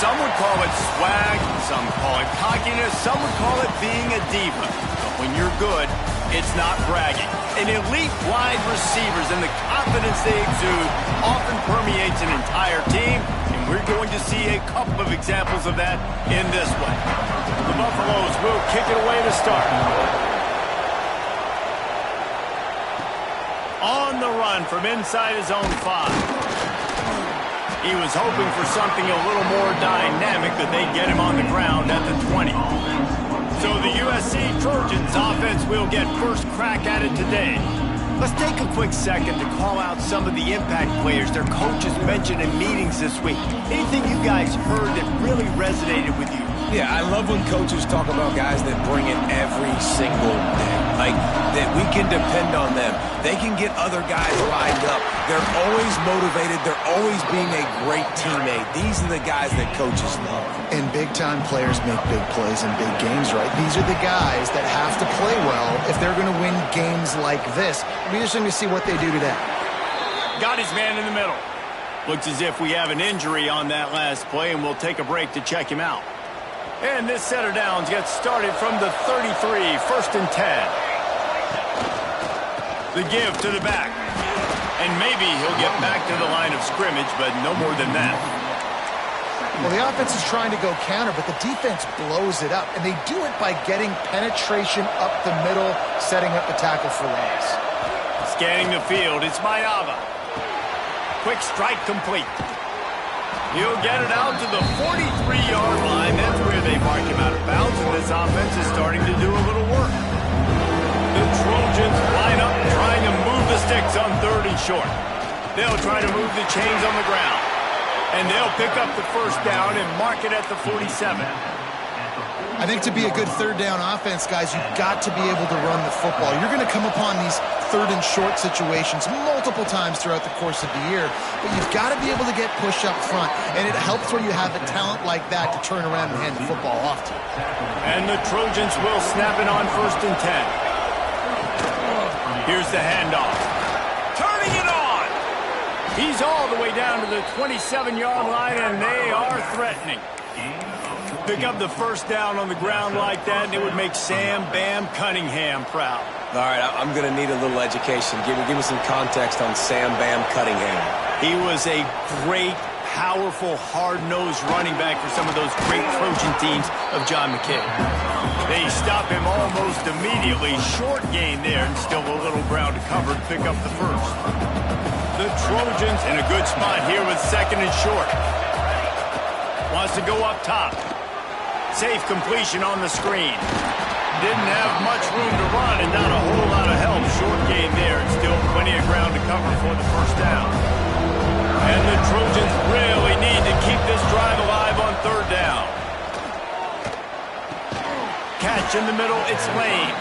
Some would call it swag, some call it cockiness, some would call it being a diva. But when you're good, it's not bragging. An elite wide receivers and the confidence they exude often permeates an entire team, and we're going to see a couple of examples of that in this one. The Buffaloes will kick it away to start. On the run from inside his own 5. He was hoping for something a little more dynamic, but they get him on the ground at the 20. So the USC Trojans offense will get first crack at it today. Let's take a quick second to call out some of the impact players their coaches mentioned in meetings this week. Anything you guys heard that really resonated with you? Yeah, I love when coaches talk about guys that bring it every single day. Like, that we can depend on them. They can get other guys lined up. They're always motivated. They're always being a great teammate. These are the guys that coaches love. And big-time players make big plays in big games, right? These are the guys that have to play well if they're going to win games like this. We're just going to see what they do today. Got his man in the middle. Looks as if we have an injury on that last play, and we'll take a break to check him out. And this set of downs gets started from the 33, 1st and 10. The give to the back. And maybe he'll get back to the line of scrimmage, but no more than that. Well, the offense is trying to go counter, but the defense blows it up. And they do it by getting penetration up the middle, setting up the tackle for loss. Scanning the field, it's Mayava. Quick strike complete. He'll get it out to the 43-yard line. That's where they mark him out of bounds, and this offense is starting to do a little work. The Trojans line up trying to move the sticks on 3rd and short. They'll try to move the chains on the ground. And they'll pick up the first down and mark it at the 47. I think to be a good 3rd down offense, guys, you've got to be able to run the football. You're going to come upon these 3rd and short situations multiple times throughout the course of the year, but you've got to be able to get push up front, and it helps when you have a talent like that to turn around and hand the football off to. And the Trojans will snap it on 1st and 10. Here's the handoff. Turning it on! He's all the way down to the 27-yard line, and they are threatening. Pick up the first down on the ground like that, and it would make Sam Bam Cunningham proud. All right, I'm going to need a little education. Give me some context on Sam Bam Cunningham. He was a great, powerful, hard-nosed running back for some of those great Trojan teams of John McKay. They stop him almost immediately. Short gain there, and still a little ground to cover to pick up the first. The Trojans in a good spot here with 2nd and short. Wants to go up top. Safe completion on the screen. Didn't have much room to run and not a whole lot of help. Short gain there and still plenty of ground to cover for the first down. And the Trojans really need to keep this drive alive on 3rd down. Catch in the middle, it's Lane.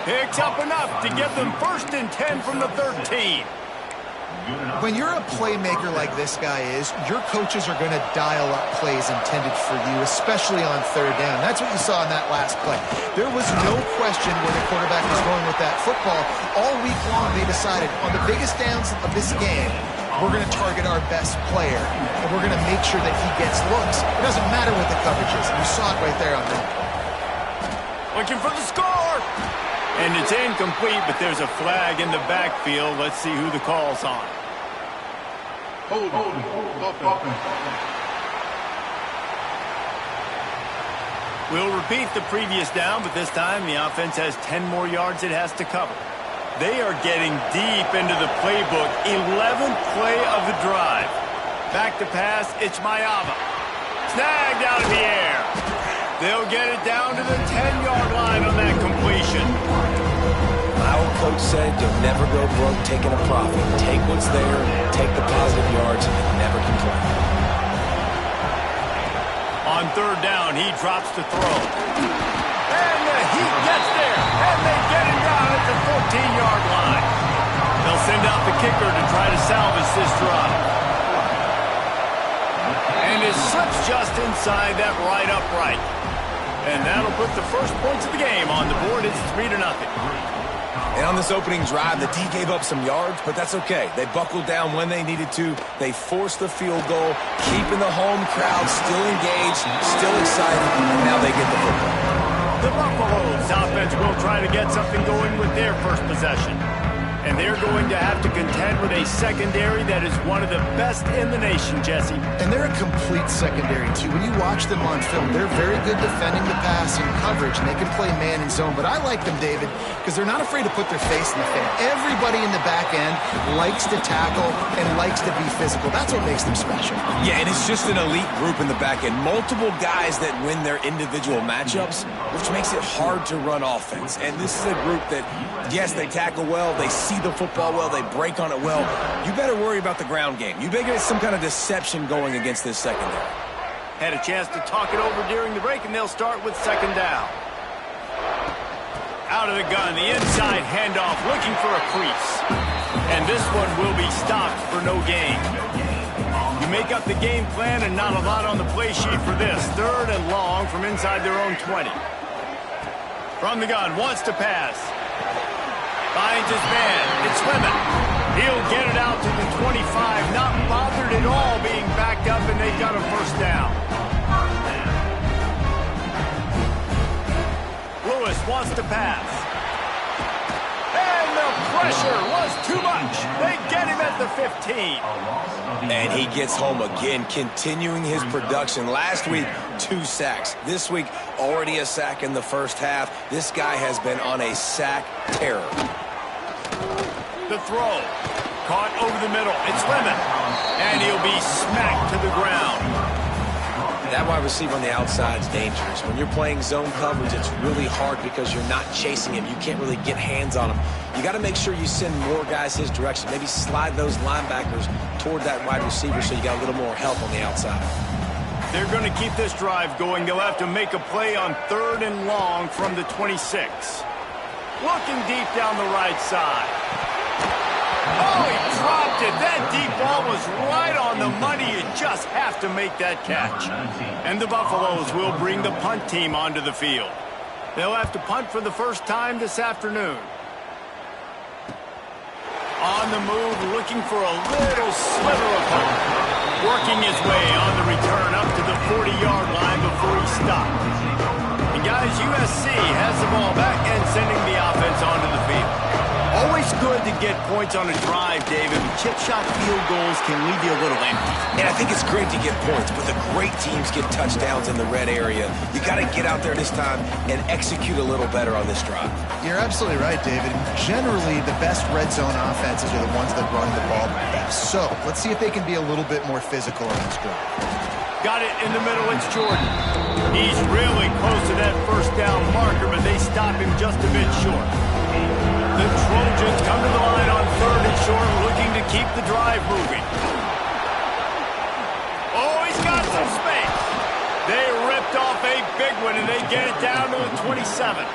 Picks up enough to give them 1st and 10 from the 13. When you're a playmaker like this guy is, your coaches are going to dial up plays intended for you, especially on 3rd down. That's what you saw in that last play. There was no question where the quarterback was going with that football. All week long, they decided on the biggest downs of this game, we're going to target our best player, and we're going to make sure that he gets looks. It doesn't matter what the coverage is. You saw it right there on that play. Looking for the score! And it's incomplete, but there's a flag in the backfield. Let's see who the call's on. Hold. We'll repeat the previous down, but this time the offense has 10 more yards it has to cover. They are getting deep into the playbook. 11th play of the drive. Back to pass, it's Mayava. Snagged out of the air. They'll get it down to the 10-yard line on that completion. My old coach said you'll never go broke taking a profit. Take what's there, take the positive yards, and never complain. On 3rd down, he drops to throw. And the Heat gets there, and they get him down at the 14-yard line. They'll send out the kicker to try to salvage this drive. And it slips just inside that right upright. And that'll put the first points of the game on the board. It's 3-0. And on this opening drive, the D gave up some yards, but that's okay. They buckled down when they needed to. They forced the field goal, keeping the home crowd still engaged, still excited, and now they get the football. The Buffaloes offense will try to get something going with their first possession. And they're going to have to contend with a secondary that is one of the best in the nation, Jesse. And they're a complete secondary, too. When you watch them on film, they're very good defending the pass and coverage, and they can play man and zone. But I like them, David, because they're not afraid to put their face in the fan. Everybody in the back end likes to tackle and likes to be physical. That's what makes them special. Yeah, and it's just an elite group in the back end. Multiple guys that win their individual matchups, which makes it hard to run offense. And this is a group that, yes, they tackle well, they see the football well, they break on it well. You better worry about the ground game. You better get some kind of deception going against this secondary. Had a chance to talk it over during the break, and they'll start with second down. Out of the gun, the inside handoff, looking for a crease. And this one will be stopped for no gain. You make up the game plan and not a lot on the play sheet for this. Third and long from inside their own 20. From the gun, wants to pass. Finds his man. It's Lemon. He'll get it out to the 25. Not bothered at all being backed up, and they've got a first down. Lewis wants to pass. And the pressure was too much. They get him at the 15. And he gets home again, continuing his production. Last week, 2 sacks. This week, already a sack in the first half. This guy has been on a sack terror. The throw. Caught over the middle. It's Lemon. And he'll be smacked to the ground. That wide receiver on the outside is dangerous. When you're playing zone coverage, it's really hard because you're not chasing him. You can't really get hands on him. You got to make sure you send more guys his direction. Maybe slide those linebackers toward that wide receiver so you got a little more help on the outside. They're going to keep this drive going. They'll have to make a play on third and long from the 26. Looking deep down the right side. Oh, he dropped it. That deep ball was right on the money. You just have to make that catch. And the Buffaloes will bring the punt team onto the field. They'll have to punt for the first time this afternoon. On the move, looking for a little sliver of hope. Working his way on the return up to the 40-yard line before he stopped. And guys, USC has the ball back and sending the offense onto the field. Always good to get points on a drive, David. Chip shot field goals can leave you a little empty. And I think it's great to get points, but the great teams get touchdowns in the red area. You got to get out there this time and execute a little better on this drive. You're absolutely right, David. Generally, the best red zone offenses are the ones that run the ball best. So let's see if they can be a little bit more physical on this drive. Got it in the middle. It's Jordan. He's really close to that first down marker, but they stop him just a bit short. The Trojans come to the line on third and short, looking to keep the drive moving. Oh, he's got some space. They ripped off a big one, and they get it down to the 27.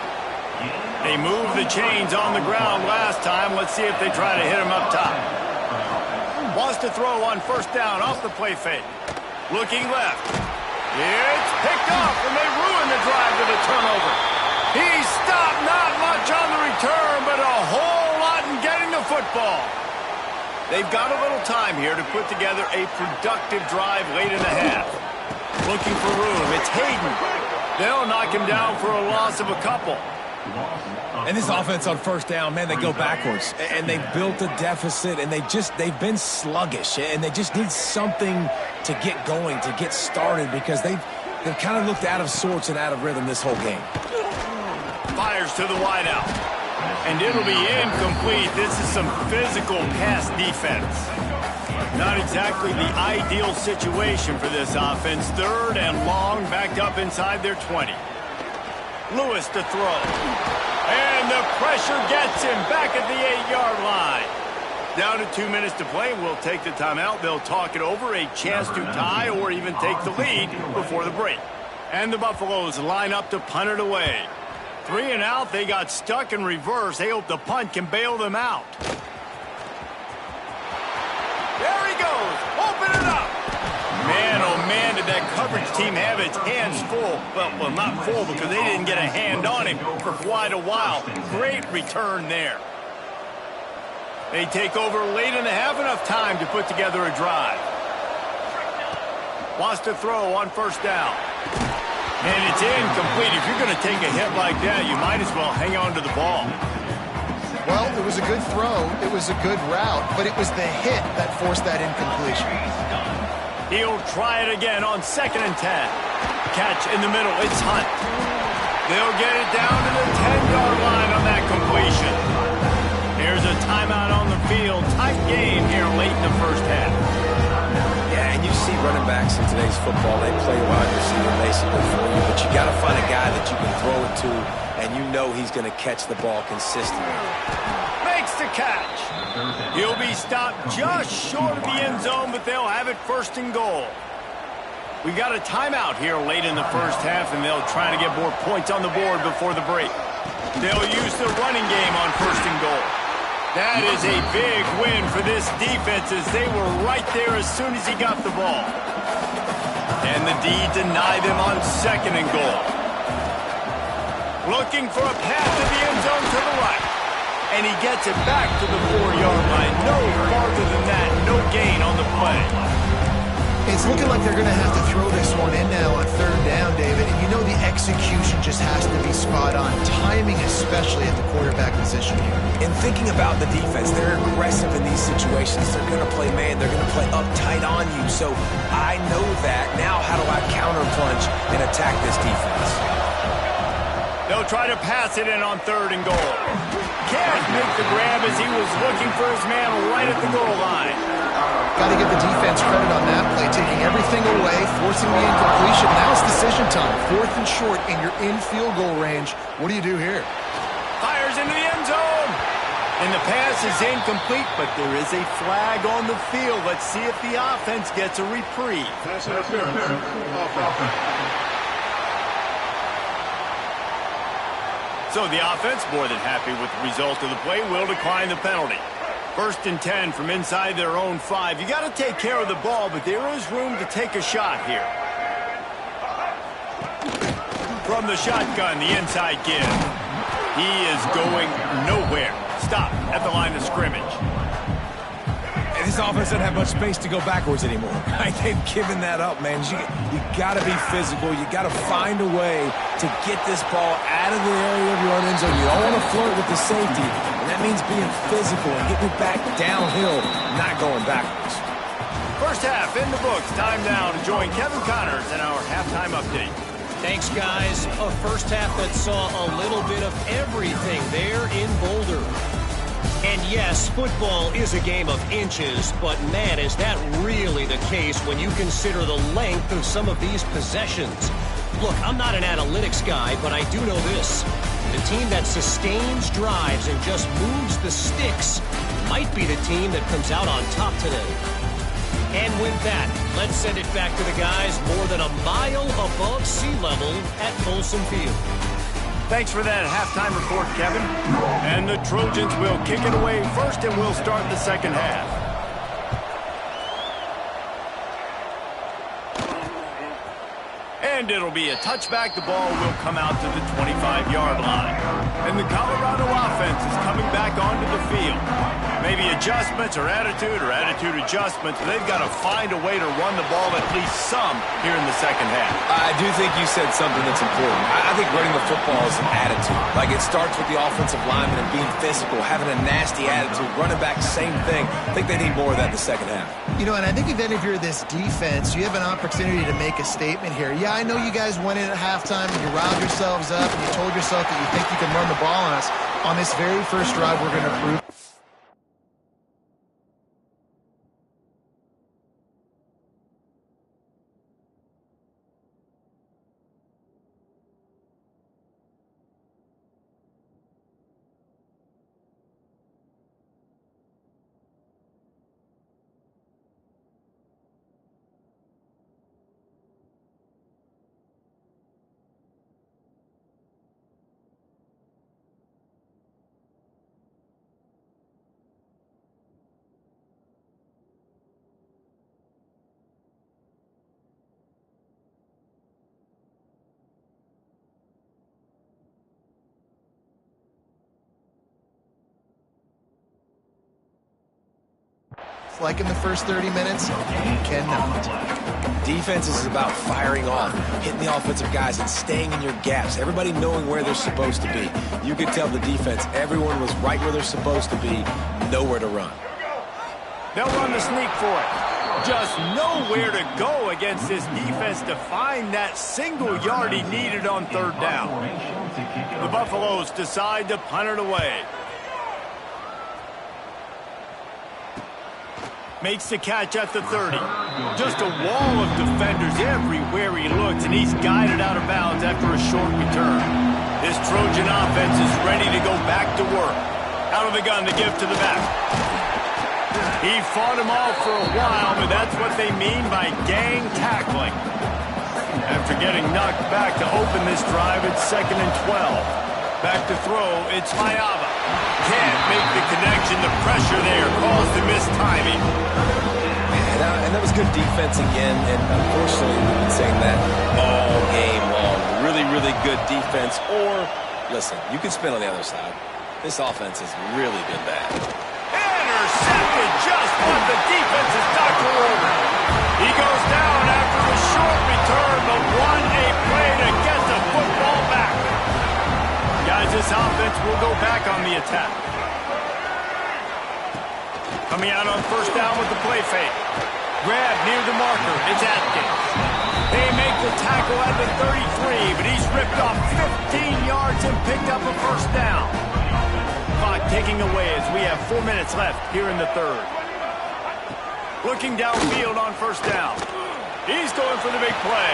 They moved the chains on the ground last time. Let's see if they try to hit him up top. Wants to throw on first down off the play fake. Looking left. It's picked off, and they ruin the drive with a turnover. He stopped, not much on the return, but a whole lot in getting the football. They've got a little time here to put together a productive drive late in the half. Looking for room. It's Hayden. They'll knock him down for a loss of a couple. And this offense on first down, man, they go backwards. And they built a deficit, and they've been sluggish. And they just need something to get going, to get started, because they've kind of looked out of sorts and out of rhythm this whole game. Fires to the wideout. And it'll be incomplete. This is some physical pass defense. Not exactly the ideal situation for this offense. Third and long, backed up inside their 20. Lewis to throw. And the pressure gets him back at the 8-yard line. Down to 2 minutes to play. We'll take the timeout. They'll talk it over. A chance to tie or even take the lead before the break. And the Buffaloes line up to punt it away. 3 and out. They got stuck in reverse. They hope the punt can bail them out. There he goes. Open it up. Man, oh man, did that coverage team have its hands full. Well, not full because they didn't get a hand on him for quite a while. Great return there. They take over late in the half, enough time to put together a drive. Wants to throw on first down. And it's incomplete. If you're going to take a hit like that, you might as well hang on to the ball. Well, it was a good throw. It was a good route, but it was the hit that forced that incompletion. He'll try it again on 2nd and 10. Catch in the middle. It's Hunt. They'll get it down to the 10-yard line on that completion. Here's a timeout on the field. Tight game here late in the first half. Yeah, and you see running backs in today's football, they play wide receiver basically for you, but you got to find a guy that you can throw it to, and you know he's going to catch the ball consistently. Makes the catch. He'll be stopped just short of the end zone, but they'll have it 1st and goal. We got a timeout here late in the first half, and they'll try to get more points on the board before the break. They'll use the running game on 1st and goal. That is a big win for this defense as they were right there as soon as he got the ball. And the D denied them on 2nd and goal. Looking for a path to the end zone to the right. And he gets it back to the 4-yard line. No farther than that. No gain on the play. It's looking like they're going to have to throw this one in now on 3rd down, David. And you know the execution just has to be spot on. Timing especially at the quarterback position here. In thinking about the defense, they're aggressive in these situations. They're going to play man. They're going to play uptight on you. So I know that. Now how do I counterpunch and attack this defense? They'll try to pass it in on 3rd and goal. Can't make the grab as he was looking for his man right at the goal line. Got to give the defense credit on that play, taking everything away, forcing the incompletion. Now it's decision time. 4th and short, and you're in field goal range. What do you do here? Fires into the end zone. And the pass is incomplete, but there is a flag on the field. Let's see if the offense gets a reprieve. So the offense, more than happy with the result of the play, will decline the penalty. 1st and 10 from inside their own 5. You got to take care of the ball, but there is room to take a shot here. From the shotgun, the inside give. He is going nowhere. Stop at the line of scrimmage. And this offense doesn't have much space to go backwards anymore. Right? They've given that up, man. You got to be physical. You got to find a way to get this ball out of the area of your own end zone. You don't want to flirt with the safety, and that means being physical and getting it back downhill, not going backwards. First half in the books. Time now to join Kevin Connors in our halftime update. Thanks, guys. A first half that saw a little bit of everything there in Boulder. And yes, football is a game of inches, but man, is that really the case when you consider the length of some of these possessions. Look, I'm not an analytics guy, but I do know this. The team that sustains drives and just moves the sticks might be the team that comes out on top today. And with that, let's send it back to the guys more than a mile above sea level at Folsom Field. Thanks for that halftime report, Kevin. And the Trojans will kick it away first, and we'll start the second half. And it'll be a touchback. The ball will come out to the 25-yard line. And the Colorado offense is coming back onto the field. Maybe adjustments or attitude adjustments. They've got to find a way to run the ball at least some here in the second half. I do think you said something that's important. I think running the football is an attitude. Like, it starts with the offensive lineman and being physical, having a nasty attitude. Running back, same thing. I think they need more of that in the second half. You know, and I think if you're this defense, you have an opportunity to make a statement here. Yeah, I know you guys went in at halftime and you riled yourselves up and you told yourself that you think you can run the ball on us. On this very first drive, we're going to prove off like in the first 30 minutes? You cannot. Defense is about firing off, hitting the offensive guys, and staying in your gaps. Everybody knowing where they're supposed to be. You could tell the defense, everyone was right where they're supposed to be, nowhere to run. They'll run the sneak for it. Just nowhere to go against this defense to find that single yard he needed on third down. The Buffaloes decide to punt it away. Makes the catch at the 30. Just a wall of defenders everywhere he looks, and he's guided out of bounds after a short return. This Trojan offense is ready to go back to work. Out of the gun to give to the back. He fought him off for a while, but that's what they mean by gang tackling. After getting knocked back to open this drive, it's 2nd and 12. Back to throw, it's Mayava. Can't make the connection. The pressure there caused the missed timing. And that was good defense again, and unfortunately we've been saying that all game long. Really, really good defense. Or, listen, you can spin on the other side. This offense has really been bad. Intercepted, just what the defense is Dr. over. He goes down after a short return, but won a play to get the football back. Guys, this offense will go back on the attack. Coming out on first down with the play fake. Grab near the marker. It's Atkins. They make the tackle at the 33, but he's ripped off 15 yards and picked up a first down. Clock ticking away as we have 4 minutes left here in the third. Looking downfield on first down. He's going for the big play.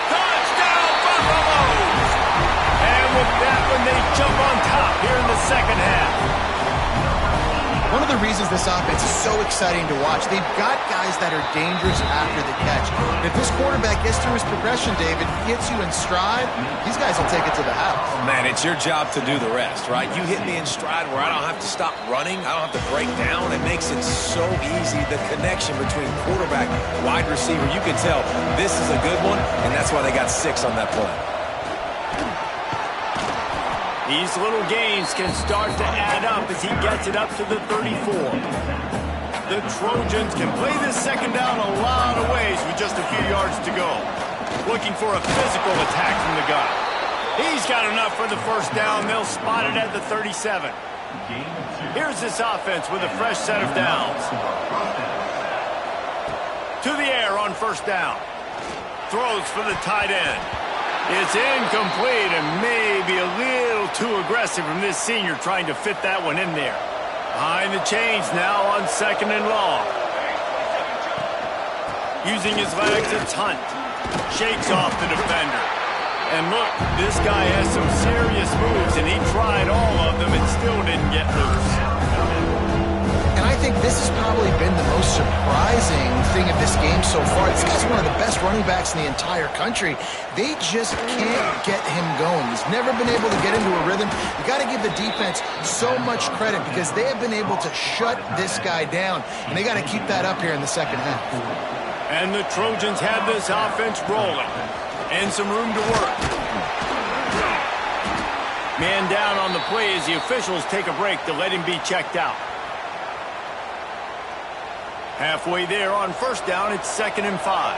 Touchdown, Buffaloes! And with that one, they jump on top here in the second half. One of the reasons this offense is so exciting to watch, they've got guys that are dangerous after the catch. If this quarterback gets through his progression, David, gets you in stride, these guys will take it to the house. Man, it's your job to do the rest, right? You hit me in stride where I don't have to stop running. I don't have to break down. It makes it so easy. The connection between quarterback, wide receiver, you can tell this is a good one, and that's why they got 6 on that play. These little gains can start to add up as he gets it up to the 34. The Trojans can play this second down a lot of ways with just a few yards to go. Looking for a physical attack from the guy. He's got enough for the first down. They'll spot it at the 37. Here's this offense with a fresh set of downs. To the air on first down. Throws for the tight end. It's incomplete and maybe a little too aggressive from this senior trying to fit that one in there. Behind the chains now on 2nd and long. Using his legs, it's Hunt. Shakes off the defender. And look, this guy has some serious moves, and he tried all of them and still didn't get loose. And I think this has probably been the most surprising thing of this game so far. This guy's one of the best running backs in the entire country. They just can't get him going. He's never been able to get into a rhythm. You got to give the defense so much credit because they have been able to shut this guy down, and they got to keep that up here in the second half. And the Trojans have this offense rolling and some room to work. Man down on the play as the officials take a break to let him be checked out. Halfway there on first down, it's 2nd and 5.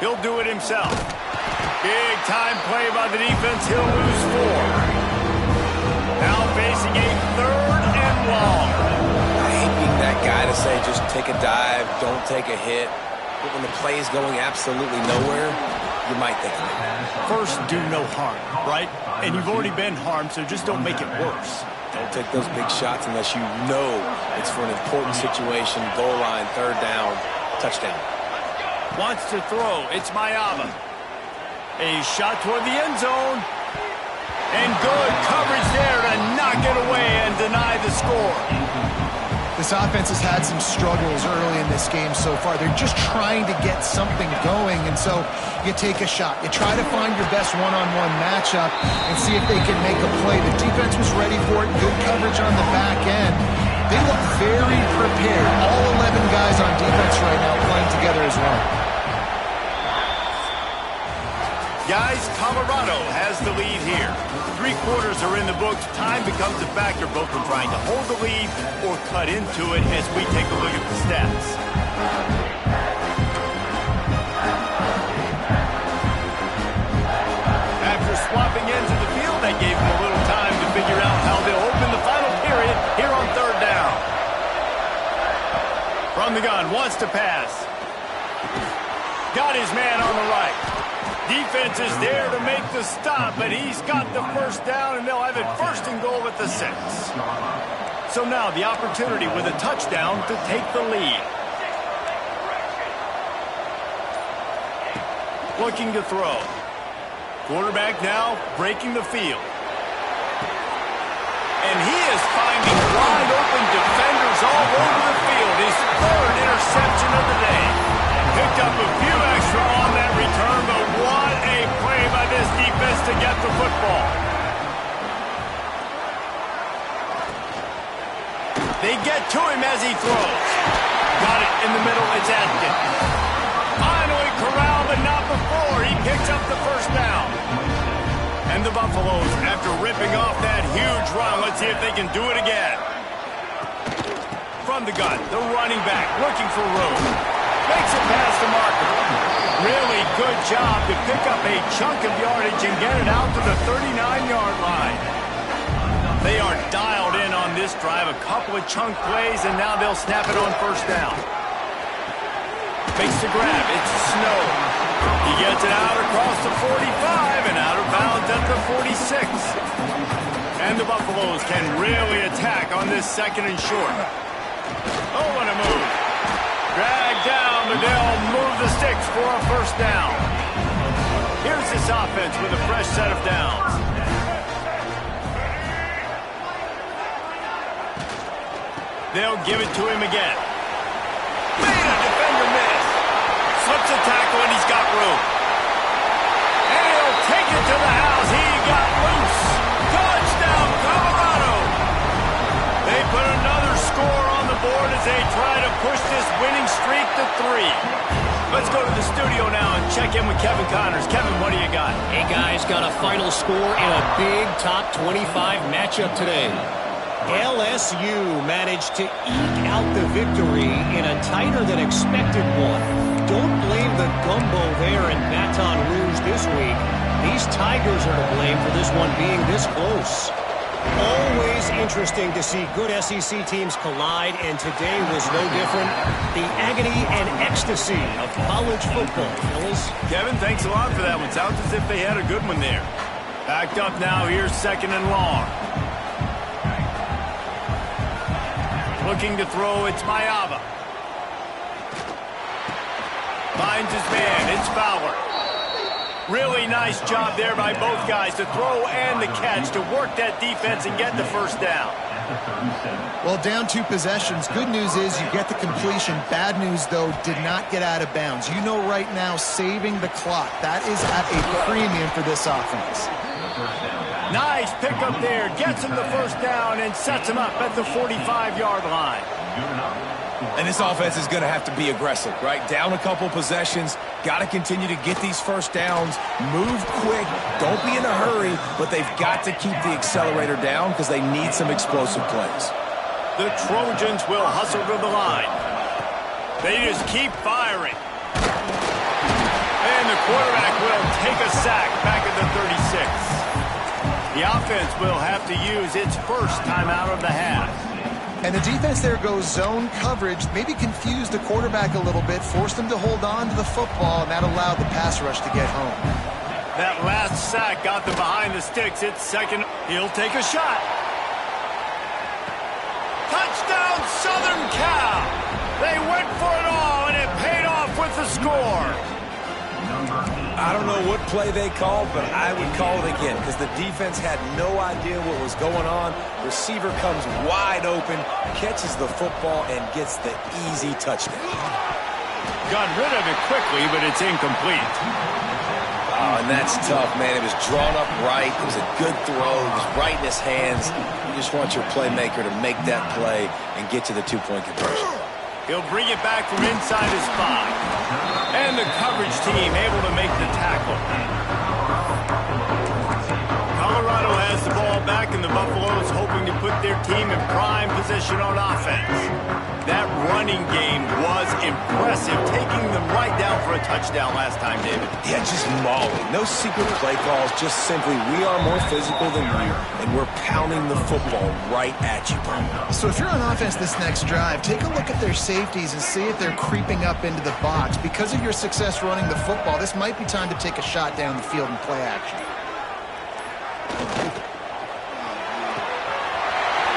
He'll do it himself. Big time play by the defense. He'll lose 4. Now facing a 3rd and long. I hate being that guy to say just take a dive, don't take a hit. But when the play is going absolutely nowhere, you might think of it. First, do no harm, right? And you've already been harmed, so just don't make it worse. Don't take those big shots unless you know it's for an important situation, goal line, 3rd down, touchdown. Wants to throw. It's Mayava. A shot toward the end zone. And good coverage there to knock it away and deny the score. This offense has had some struggles early in this game so far. They're just trying to get something going, and so you take a shot. You try to find your best one-on-one matchup and see if they can make a play. The defense was ready for it. Good coverage on the back end. They look very prepared. All 11 guys on defense right now playing together as well. Guys, Colorado has the lead here. 3 quarters are in the books. Time becomes a factor both in trying to hold the lead or cut into it as we take a look at the stats. After swapping ends of the field, that gave them a little time to figure out how they'll open the final period here on 3rd down. From the gun, wants to pass. Got his man on the right. Defense is there to make the stop, but he's got the 1st down, and they'll have it 1st and goal at the 6. So now the opportunity with a touchdown to take the lead. Looking to throw. Quarterback now breaking the field. And he is finding wide open defenders all over the field. His 3rd interception of the day. Picked up a few extra on that return, but what a play by this defense to get the football. They get to him as he throws. Got it in the middle, it's Atkins. Finally corralled, but not before. He picks up the 1st down. And the Buffaloes, after ripping off that huge run, let's see if they can do it again. From the gun, the running back looking for room. Makes it past the marker. Really good job to pick up a chunk of yardage and get it out to the 39-yard line. They are dialed in on this drive. A couple of chunk plays, and now they'll snap it on 1st down. Makes the grab. It's Snow. He gets it out across the 45 and out of bounds at the 46. And the Buffaloes can really attack on this 2nd and short. Oh, what a move. Drag down, but they'll move the sticks for a 1st down. Here's this offense with a fresh set of downs. They'll give it to him again. Made a defender miss. Slips a tackle and he's got room. And he'll take it to the house. He got loose. Touchdown, Colorado. They put another score on the board as they try to push this winning streak to 3. Let's go to the studio now and check in with Kevin Connors. Kevin, what do you got? Hey, guys, got a final score in a big top 25 matchup today. LSU managed to eke out the victory in a tighter than expected one. Don't blame the gumbo there in Baton Rouge this week. These Tigers are to blame for this one being this close. Always interesting to see good SEC teams collide, and today was no different. The agony and ecstasy of college football, fellas. Kevin, thanks a lot for that one. Sounds as if they had a good one there. Backed up now, here's 2nd and long. Looking to throw, it's Mayava. Finds his man, it's Fowler. Really nice job there by both guys to throw and the catch to work that defense and get the 1st down. Well, down 2 possessions. Good news is you get the completion. Bad news, though, did not get out of bounds. You know right now, saving the clock. That is at a premium for this offense. Nice pickup there. Gets him the 1st down and sets him up at the 45-yard line. And this offense is going to have to be aggressive, right? Down a couple possessions. Got to continue to get these 1st downs. Move quick. Don't be in a hurry, but they've got to keep the accelerator down because they need some explosive plays. The Trojans will hustle to the line. They just keep firing. And the quarterback will take a sack back at the 36. The offense will have to use its 1st timeout of the half. And the defense there goes zone coverage, maybe confused the quarterback a little bit, forced him to hold on to the football, and that allowed the pass rush to get home. That last sack got them behind the sticks. It's 2nd. He'll take a shot. Touchdown, Southern Cal. They went for it all, and it paid off with the score. I don't know what play they called, but I would call it again because the defense had no idea what was going on. Receiver comes wide open, catches the football, and gets the easy touchdown. Got rid of it quickly, but it's incomplete. Oh, and that's tough, man. It was drawn up right. It was a good throw. It was right in his hands. You just want your playmaker to make that play and get to the 2-point conversion. He'll bring it back from inside his 5. And the coverage team able to make the tackle. and the Buffaloes hoping to put their team in prime position on offense. That running game was impressive, taking them right down for a touchdown last time, David. Yeah, just mauling. No secret play calls, just simply we are more physical than you, and we're pounding the football right at you. So if you're on offense this next drive, take a look at their safeties and see if they're creeping up into the box. Because of your success running the football, this might be time to take a shot down the field and play action.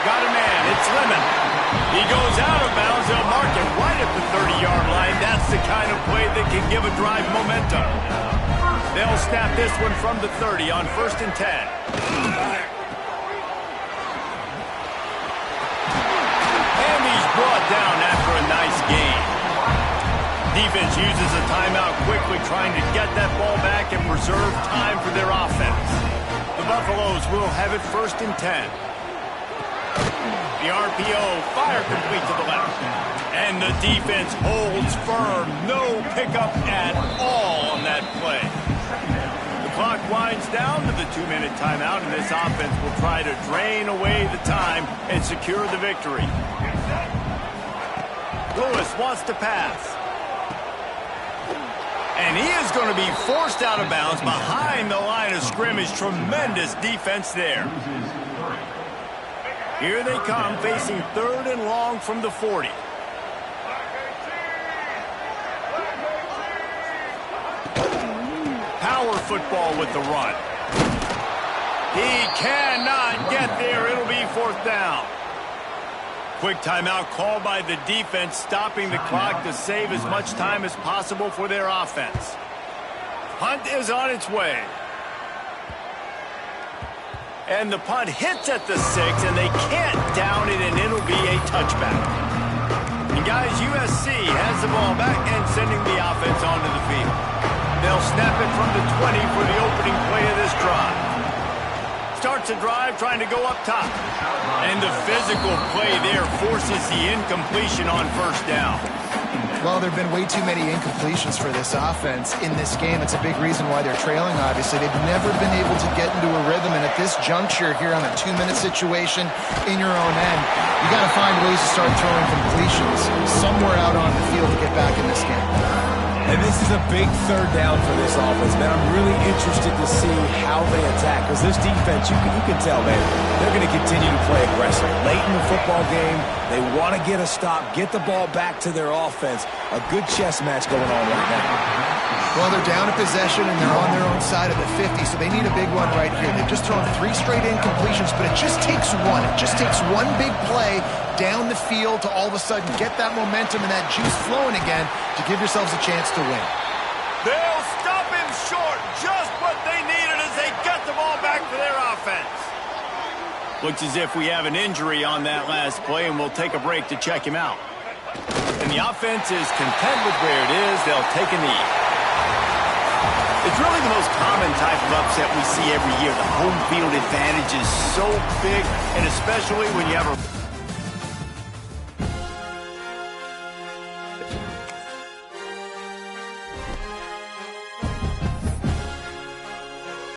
Got a man. It's Lemon. He goes out of bounds. They'll mark it right at the 30-yard line. That's the kind of play that can give a drive momentum. They'll snap this one from the 30 on 1st and 10. And he's brought down after a nice gain. Defense uses a timeout quickly, trying to get that ball back and preserve time for their offense. The Buffaloes will have it 1st and 10. The RPO, fire complete to the left. And the defense holds firm. No pickup at all on that play. The clock winds down to the 2-minute timeout, and this offense will try to drain away the time and secure the victory. Lewis wants to pass. And he is going to be forced out of bounds behind the line of scrimmage. Tremendous defense there. Here they come, facing 3rd and long from the 40. Power football with the run. He cannot get there. It'll be 4th down. Quick timeout called by the defense, stopping the clock to save as much time as possible for their offense. Punt is on its way. And the punt hits at the 6, and they can't down it, and it'll be a touchback. And guys, USC has the ball back and sending the offense onto the field. They'll snap it from the 20 for the opening play of this drive. Starts a drive trying to go up top. And the physical play there forces the incompletion on 1st down. Well, there have been way too many incompletions for this offense in this game. It's a big reason why they're trailing, obviously. They've never been able to get into a rhythm, and at this juncture here on a 2-minute situation in your own end, you got to find ways to start throwing completions somewhere out on the field to get back in this game. And this is a big 3rd down for this offense, man. I'm really interested to see how they attack, because this defense, you can tell, man, they're going to continue to play aggressive. Late in the football game, they want to get a stop, get the ball back to their offense. A good chess match going on right now. Well, they're down a possession, and they're on their own side of the 50, so they need a big one right here. They've just thrown 3 straight incompletions, but it just takes one. It just takes one big play down the field to all of a sudden get that momentum and that juice flowing again to give yourselves a chance to win. They'll stop him short. Just what they needed as they get the ball back for their offense. Looks as if we have an injury on that last play, and we'll take a break to check him out. And the offense is content with where it is. They'll take a knee. It's really the most common type of upset we see every year. The home field advantage is so big, and especially when you have a...